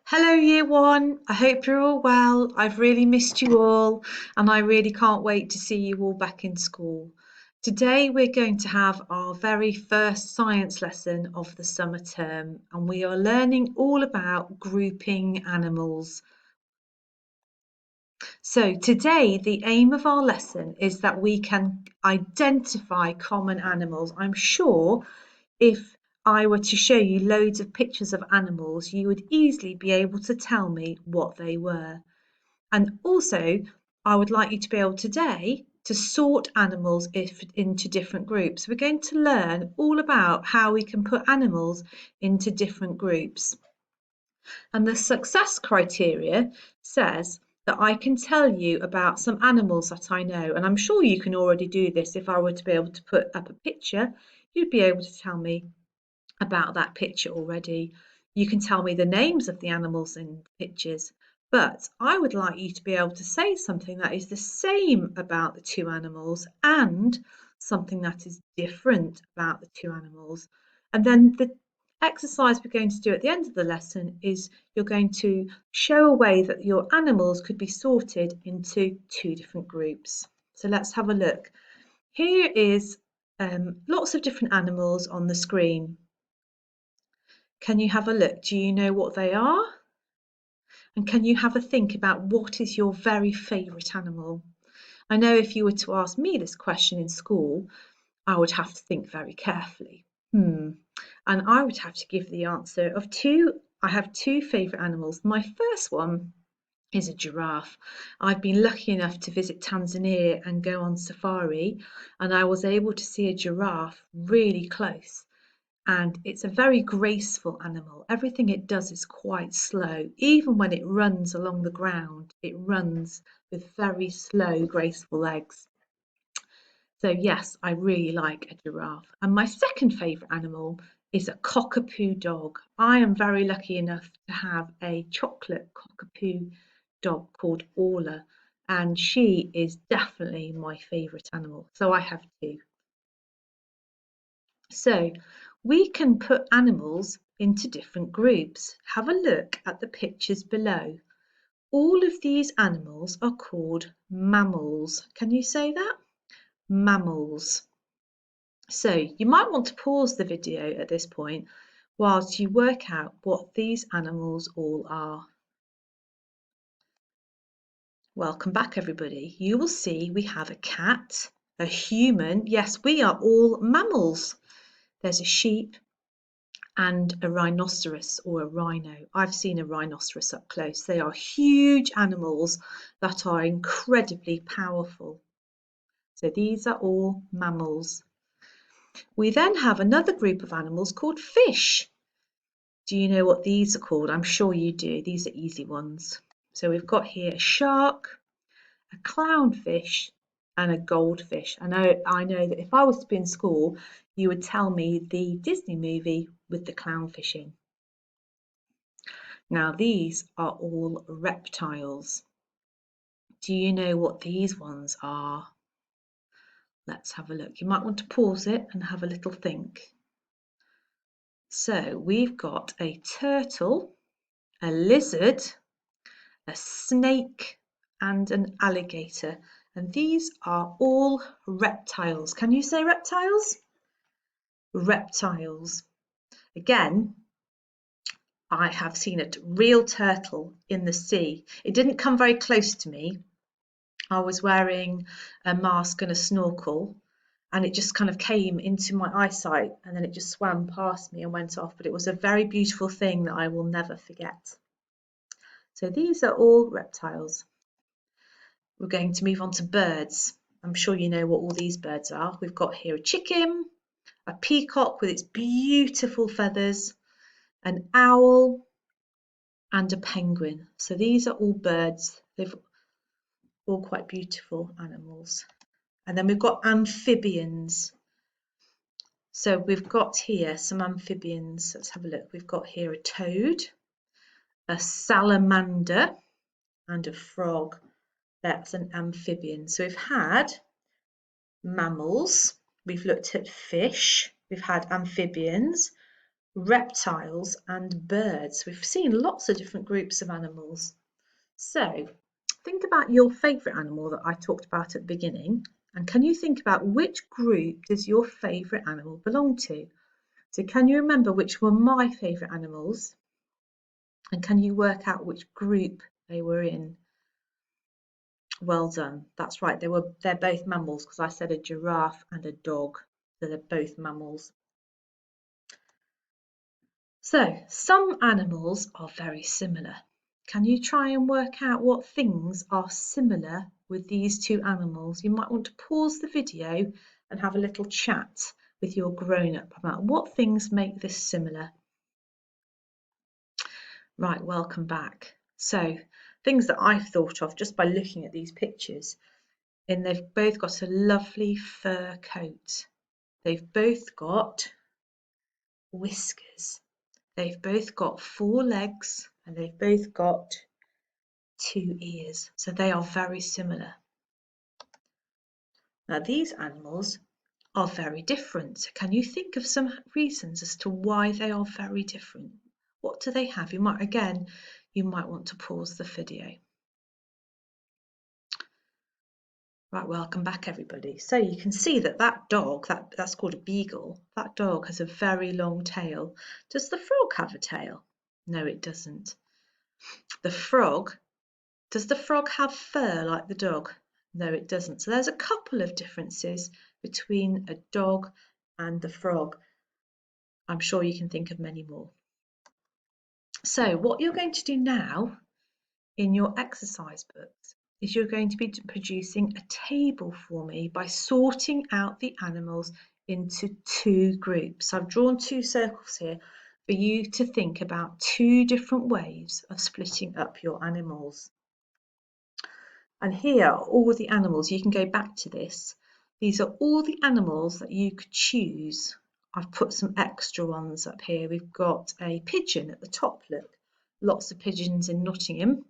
Hello, year one. I hope you're all well. I've really missed you all, and I really can't wait to see you all back in school. Today, we're going to have our very first science lesson of the summer term, and we are learning all about grouping animals. So, today, the aim of our lesson is that we can identify common animals. I'm sure if I were to show you loads of pictures of animals, you would easily be able to tell me what they were. And also, I would like you to be able today to sort animals into different groups. We're going to learn all about how we can put animals into different groups. And the success criteria says that I can tell you about some animals that I know. And I'm sure you can already do this. If I were to be able to put up a picture, you'd be able to tell me about that picture already. You can tell me the names of the animals in pictures, but I would like you to be able to say something that is the same about the two animals and something that is different about the two animals. And then the exercise we're going to do at the end of the lesson is you're going to show a way that your animals could be sorted into two different groups. So let's have a look. Here is lots of different animals on the screen. Can you have a look? Do you know what they are? And can you have a think about what is your very favourite animal? I know if you were to ask me this question in school, I would have to think very carefully. And I would have to give the answer of two. I have two favourite animals. My first one is a giraffe. I've been lucky enough to visit Tanzania and go on safari, and I was able to see a giraffe really close. And it's a very graceful animal. Everything it does is quite slow. Even when it runs along the ground, it runs with very slow, graceful legs. So yes, I really like a giraffe. And my second favourite animal is a cockapoo dog. I am very lucky enough to have a chocolate cockapoo dog called Orla, and she is definitely my favourite animal. So I have two. So we can put animals into different groups. Have a look at the pictures below. All of these animals are called mammals. Can you say that? Mammals. So you might want to pause the video at this point whilst you work out what these animals all are. Welcome back, everybody. You will see we have a cat, a human. Yes, we are all mammals. There's a sheep and a rhinoceros or a rhino. I've seen a rhinoceros up close. They are huge animals that are incredibly powerful. So these are all mammals. We then have another group of animals called fish. Do you know what these are called? I'm sure you do. These are easy ones. So we've got here a shark, a clownfish, and a goldfish. I know that if I was to be in school, you would tell me the Disney movie with the clownfish in. Now these are all reptiles. Do you know what these ones are? Let's have a look. You might want to pause it and have a little think. So we've got a turtle, a lizard, a snake, and an alligator. And these are all reptiles. Can you say reptiles? Reptiles. Again, I have seen a real turtle in the sea. It didn't come very close to me. I was wearing a mask and a snorkel, and it just kind of came into my eyesight, and then it just swam past me and went off. But it was a very beautiful thing that I will never forget. So these are all reptiles. We're going to move on to birds. I'm sure you know what all these birds are. We've got here a chicken, a peacock with its beautiful feathers, an owl, and a penguin. So these are all birds. They're all quite beautiful animals. And then we've got amphibians. So we've got here some amphibians. Let's have a look. We've got here a toad, a salamander, and a frog. That's an amphibian. So we've had mammals, we've looked at fish, we've had amphibians, reptiles and birds. We've seen lots of different groups of animals. So think about your favourite animal that I talked about at the beginning, and can you think about which group does your favourite animal belong to? So can you remember which were my favourite animals? And can you work out which group they were in? Well done. That's right. They're both mammals because I said a giraffe and a dog. So they're both mammals. So some animals are very similar. Can you try and work out what things are similar with these two animals? You might want to pause the video and have a little chat with your grown-up about what things make this similar. Right, welcome back. So things that I've thought of just by looking at these pictures, and they've both got a lovely fur coat. They've both got whiskers. They've both got 4 legs and they've both got 2 ears. So they are very similar. Now these animals are very different. Can you think of some reasons as to why they are very different? What do they have? You might want to pause the video. Right, welcome back everybody. So you can see that dog, that's called a beagle, that dog has a very long tail. Does the frog have a tail? No, it doesn't. Does the frog have fur like the dog? No, it doesn't. So there's a couple of differences between a dog and the frog. I'm sure you can think of many more. So what you're going to do now in your exercise books is you're going to be producing a table for me by sorting out the animals into 2 groups. So I've drawn 2 circles here for you to think about 2 different ways of splitting up your animals. And here are all the animals. You can go back to this. These are all the animals that you could choose. I've put some extra ones up here. We've got a pigeon at the top, look. Lots of pigeons in Nottingham.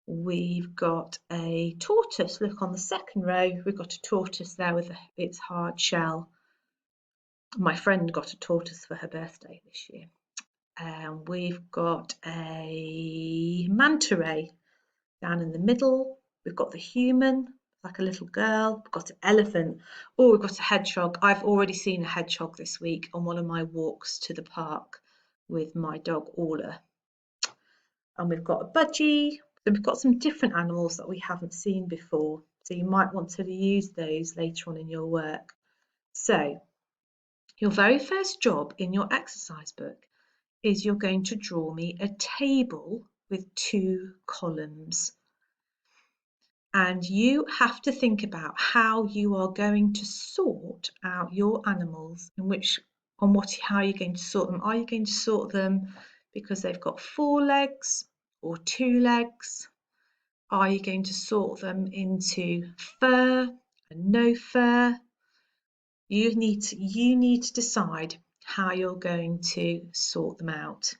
We've got a tortoise, look on the second row. We've got a tortoise there with its hard shell. My friend got a tortoise for her birthday this year. We've got a manta ray down in the middle. We've got the human, like a little girl. We've got an elephant. Oh, we've got a hedgehog. I've already seen a hedgehog this week on one of my walks to the park with my dog Orla. And we've got a budgie. So we've got some different animals that we haven't seen before. So you might want to use those later on in your work. So your very first job in your exercise book is you're going to draw me a table with 2 columns. And you have to think about how you are going to sort out your animals and how you're going to sort them. Are you going to sort them because they've got 4 legs or 2 legs? Are you going to sort them into fur and no fur? You need to decide how you're going to sort them out.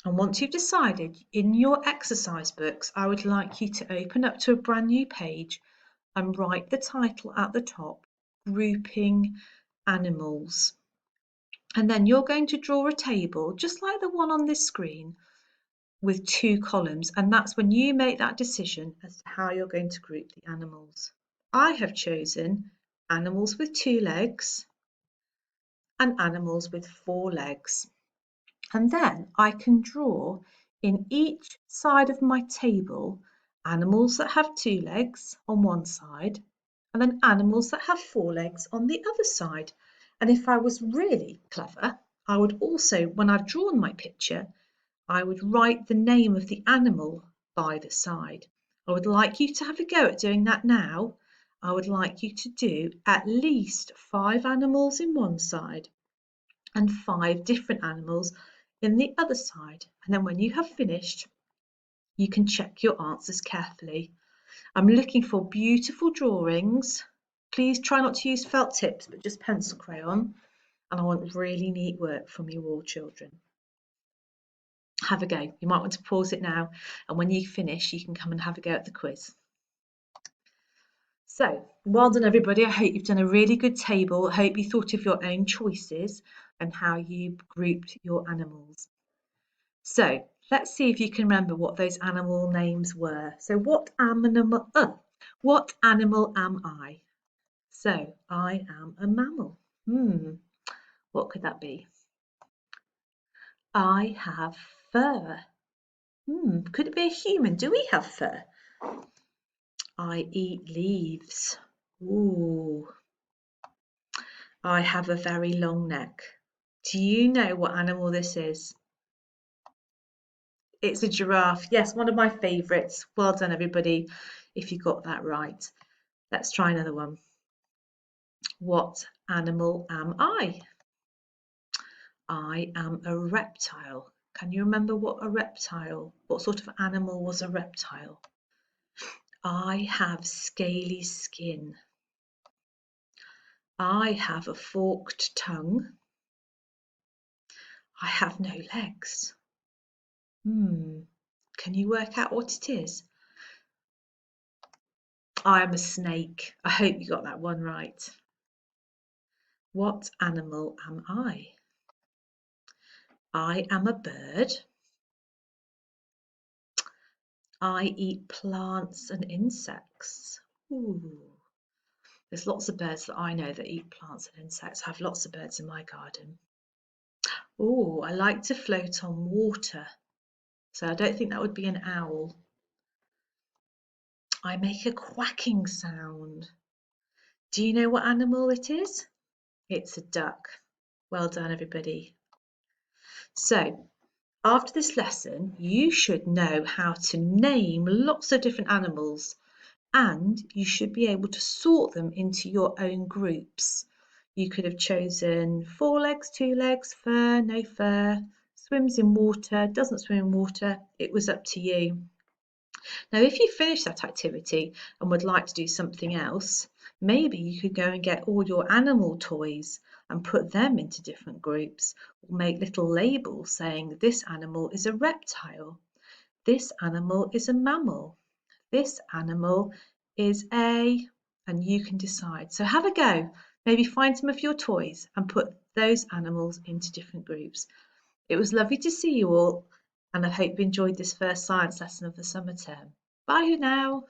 And once you've decided, in your exercise books, I would like you to open up to a brand new page and write the title at the top, Grouping Animals. And then you're going to draw a table, just like the one on this screen, with 2 columns. And that's when you make that decision as to how you're going to group the animals. I have chosen animals with 2 legs and animals with 4 legs. And then I can draw in each side of my table animals that have 2 legs on one side and then animals that have 4 legs on the other side. And if I was really clever, I would also, when I've drawn my picture, I would write the name of the animal by the side. I would like you to have a go at doing that now. I would like you to do at least 5 animals in one side and 5 different animals in the other side. And then when you have finished, you can check your answers carefully. I'm looking for beautiful drawings. Please try not to use felt tips, but just pencil crayon. And I want really neat work from you all children. Have a go. You might want to pause it now. And when you finish, you can come and have a go at the quiz. So, well done everybody. I hope you've done a really good table. I hope you thought of your own choices. and how you grouped your animals. So let's see if you can remember what those animal names were. So what animal am I? So I am a mammal. What could that be? I have fur. Could it be a human? Do we have fur? I eat leaves. Ooh. I have a very long neck. Do you know what animal this is? It's a giraffe. Yes, one of my favourites. Well done, everybody, if you got that right. Let's try another one. What animal am I? I am a reptile. Can you remember what sort of animal was a reptile? I have scaly skin. I have a forked tongue. I have no legs. Can you work out what it is? I am a snake. I hope you got that one right. What animal am I? I am a bird. I eat plants and insects. Ooh. There's lots of birds that I know that eat plants and insects. I have lots of birds in my garden. Oh, I like to float on water. So I don't think that would be an owl. I make a quacking sound. Do you know what animal it is? It's a duck. Well done, everybody. So after this lesson, you should know how to name lots of different animals, and you should be able to sort them into your own groups. You could have chosen 4 legs, 2 legs, fur, no fur, swims in water, doesn't swim in water. It was up to you. Now, if you finish that activity and would like to do something else, maybe you could go and get all your animal toys and put them into different groups, or make little labels saying this animal is a reptile, this animal is a mammal, this animal is and you can decide. So have a go. Maybe find some of your toys and put those animals into different groups. It was lovely to see you all, and I hope you enjoyed this first science lesson of the summer term. Bye now.